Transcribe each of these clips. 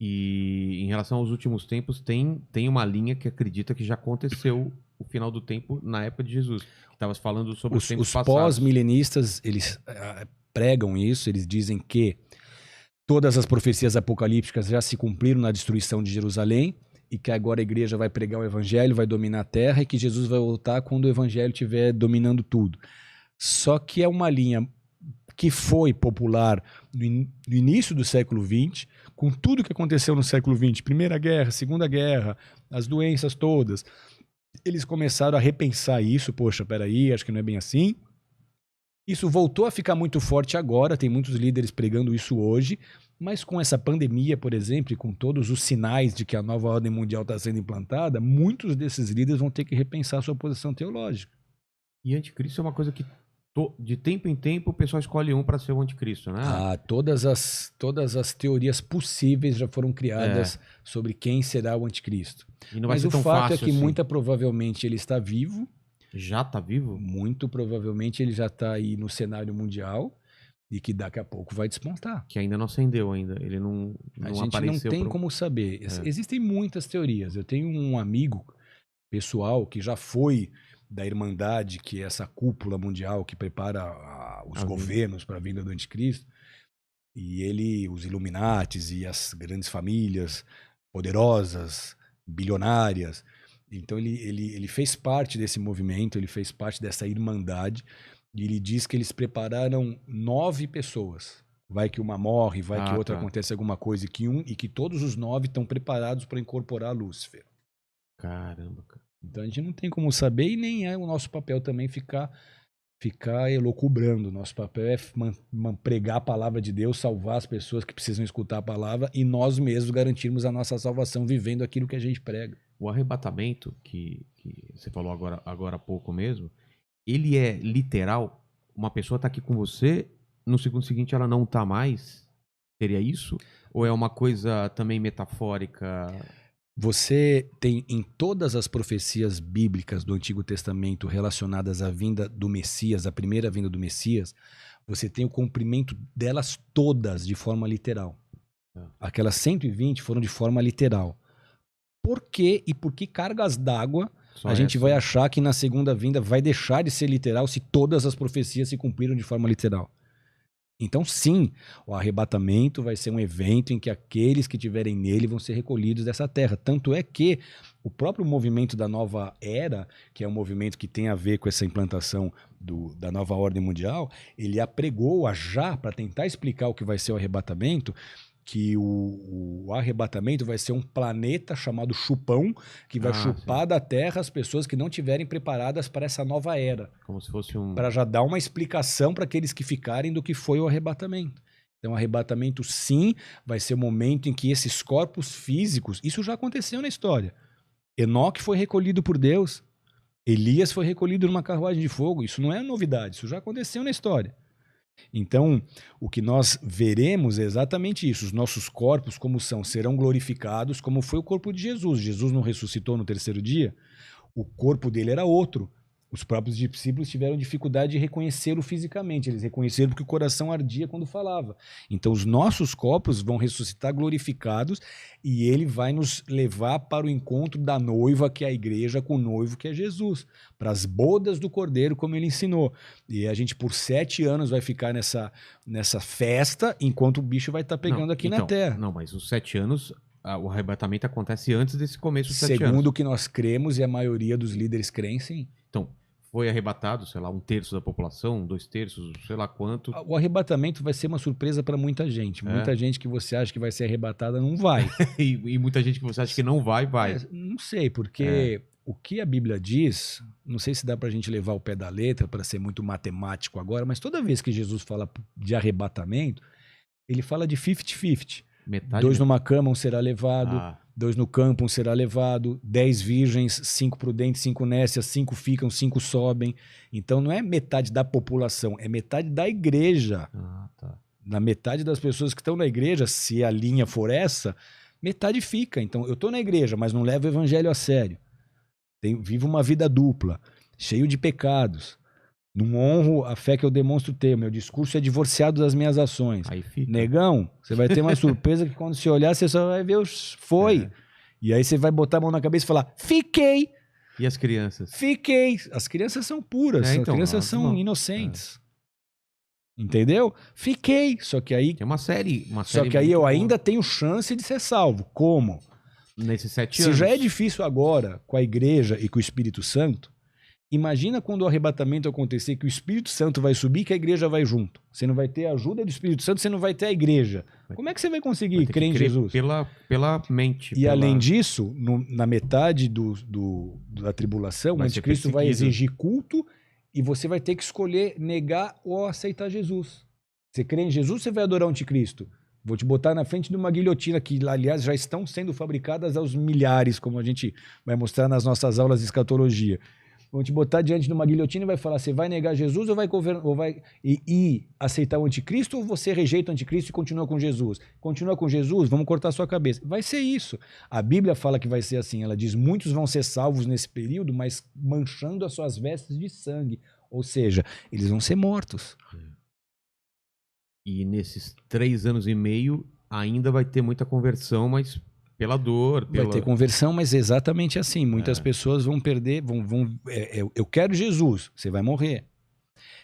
E em relação aos últimos tempos, tem uma linha que acredita que já aconteceu o final do tempo na época de Jesus. Estavas falando sobre os tempos Os passados. pós-milenistas, eles pregam isso, eles dizem que todas as profecias apocalípticas já se cumpriram na destruição de Jerusalém e que agora a igreja vai pregar o evangelho, vai dominar a terra e que Jesus vai voltar quando o evangelho estiver dominando tudo. Só que é uma linha que foi popular no início do século XX, com tudo que aconteceu no século XX, Primeira Guerra, Segunda Guerra, as doenças todas. Eles começaram a repensar isso, poxa, peraí, acho que não é bem assim. Isso voltou a ficar muito forte agora, tem muitos líderes pregando isso hoje, mas com essa pandemia, por exemplo, e com todos os sinais de que a nova ordem mundial está sendo implantada, muitos desses líderes vão ter que repensar sua posição teológica. E anticristo é uma coisa que de tempo em tempo o pessoal escolhe um para ser o anticristo, né? Todas as teorias possíveis já foram criadas sobre quem será o anticristo. E não vai Mas ser o tão fato fácil é que assim. muito provavelmente ele está vivo. Já está vivo? Muito provavelmente ele já está aí no cenário mundial e que daqui a pouco vai despontar. Que ainda não acendeu ainda, ele não A gente apareceu. Não tem como saber. Existem muitas teorias. Eu tenho um amigo pessoal que já foi da Irmandade, que é essa cúpula mundial que prepara os governos para a vinda do anticristo. E os Illuminates e as grandes famílias poderosas, bilionárias. Então ele fez parte desse movimento, ele fez parte dessa Irmandade. E ele diz que eles prepararam 9 pessoas. Vai que uma morre, vai que outra acontece alguma coisa, e que todos os 9 estão preparados para incorporar Lúcifer. Caramba, cara. Então a gente não tem como saber e nem é o nosso papel também ficar elocubrando. Nosso papel é pregar a palavra de Deus, salvar as pessoas que precisam escutar a palavra e nós mesmos garantirmos a nossa salvação vivendo aquilo que a gente prega. O arrebatamento, que você falou agora há pouco mesmo, ele é literal? Uma pessoa está aqui com você, no segundo seguinte ela não está mais? Seria isso? Ou é uma coisa também metafórica? Você tem em todas as profecias bíblicas do Antigo Testamento relacionadas à vinda do Messias, a primeira vinda do Messias, você tem o cumprimento delas todas de forma literal. Aquelas 120 foram de forma literal. Por quê e por que cargas d'água a gente vai achar que na segunda vinda vai deixar de ser literal se todas as profecias se cumpriram de forma literal? Então, sim, o arrebatamento vai ser um evento em que aqueles que estiverem nele vão ser recolhidos dessa terra. Tanto é que o próprio movimento da nova era, que é um movimento que tem a ver com essa implantação da nova ordem mundial, ele apregou já para tentar explicar o que vai ser o arrebatamento, que o arrebatamento vai ser um planeta chamado chupão, que vai chupar da Terra as pessoas que não estiverem preparadas para essa nova era. Como se fosse para já dar uma explicação para aqueles que ficarem do que foi o arrebatamento. Então, o arrebatamento, sim, vai ser o momento em que esses corpos físicos... Isso já aconteceu na história. Enoque foi recolhido por Deus. Elias foi recolhido numa carruagem de fogo. Isso não é novidade, isso já aconteceu na história. Então, o que nós veremos é exatamente isso. Os nossos corpos, como são, serão glorificados, como foi o corpo de Jesus. Jesus não ressuscitou no terceiro dia? O corpo dele era outro. Os próprios discípulos tiveram dificuldade de reconhecê-lo fisicamente. Eles reconheceram porque o coração ardia quando falava. Então, os nossos corpos vão ressuscitar glorificados e ele vai nos levar para o encontro da noiva, que é a igreja, com o noivo, que é Jesus. Para as bodas do Cordeiro, como ele ensinou. E a gente, por 7 anos, vai ficar nessa festa, enquanto o bicho vai estar pegando na terra. Não, mas os 7 anos... O arrebatamento acontece antes desse começo dos 7 anos. Segundo o que nós cremos e a maioria dos líderes creem, sim. Então, foi arrebatado, sei lá, 1/3 da população, 2/3, sei lá quanto. O arrebatamento vai ser uma surpresa para muita gente. Muita gente que você acha que vai ser arrebatada não vai. e muita gente que você acha que não vai. Não sei, porque o que a Bíblia diz, não sei se dá para a gente levar o pé da letra para ser muito matemático agora, mas toda vez que Jesus fala de arrebatamento, ele fala de 50-50. 2 numa cama, 1 será levado. 2 no campo, 1 será levado. 10 virgens, 5 prudentes, 5 nécias, 5 ficam, 5 sobem. Então não é metade da população, é metade da igreja. Na metade das pessoas que estão na igreja, se a linha for essa, metade fica. Então eu estou na igreja, mas não levo o evangelho a sério. Vivo uma vida dupla, cheio de pecados. Não honro a fé que eu demonstro ter. Meu discurso é divorciado das minhas ações. Aí fica. Negão, você vai ter uma surpresa que quando você olhar, você só vai ver os foi. É. E aí você vai botar a mão na cabeça e falar, fiquei. E as crianças? Fiquei. As crianças são puras, É, então, as crianças são não. inocentes. Entendeu? Fiquei. Só que aí, É uma série eu muito boa. ainda tenho chance de ser salvo. Como? Nesses 7 Se anos. já é difícil agora com a igreja e com o Espírito Santo, imagina quando o arrebatamento acontecer que o Espírito Santo vai subir e que a igreja vai junto. Você não vai ter a ajuda do Espírito Santo, você não vai ter a igreja. Como é que você vai conseguir Vai ter crer que em Jesus? Pela mente. E além disso, na metade da tribulação, o Vai ser anticristo vai perseguido. exigir culto e você vai ter que escolher negar ou aceitar Jesus. Você crê em Jesus, você vai adorar o anticristo. Vou te botar na frente de uma guilhotina que, aliás, já estão sendo fabricadas aos milhares, como a gente vai mostrar nas nossas aulas de escatologia. Vão te botar diante de uma guilhotina e vai falar, você vai negar Jesus ou vai aceitar o anticristo, ou você rejeita o anticristo e continua com Jesus? Continua com Jesus, vamos cortar sua cabeça. Vai ser isso. A Bíblia fala que vai ser assim, ela diz, muitos vão ser salvos nesse período, mas manchando as suas vestes de sangue. Ou seja, eles vão ser mortos. E nesses 3 anos e meio ainda vai ter muita conversão, mas pela dor. Vai ter conversão, mas é exatamente assim. Muitas É. pessoas vão perder, eu quero Jesus, você vai morrer.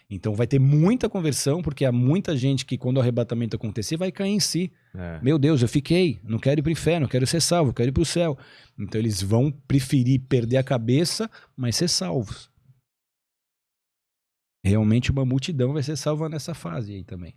Então vai ter muita conversão, porque há muita gente que quando o arrebatamento acontecer vai cair em si. É. Meu Deus, eu fiquei, não quero ir para o inferno, quero ser salvo, quero ir para o céu. Então eles vão preferir perder a cabeça, mas ser salvos. Realmente uma multidão vai ser salva nessa fase aí também.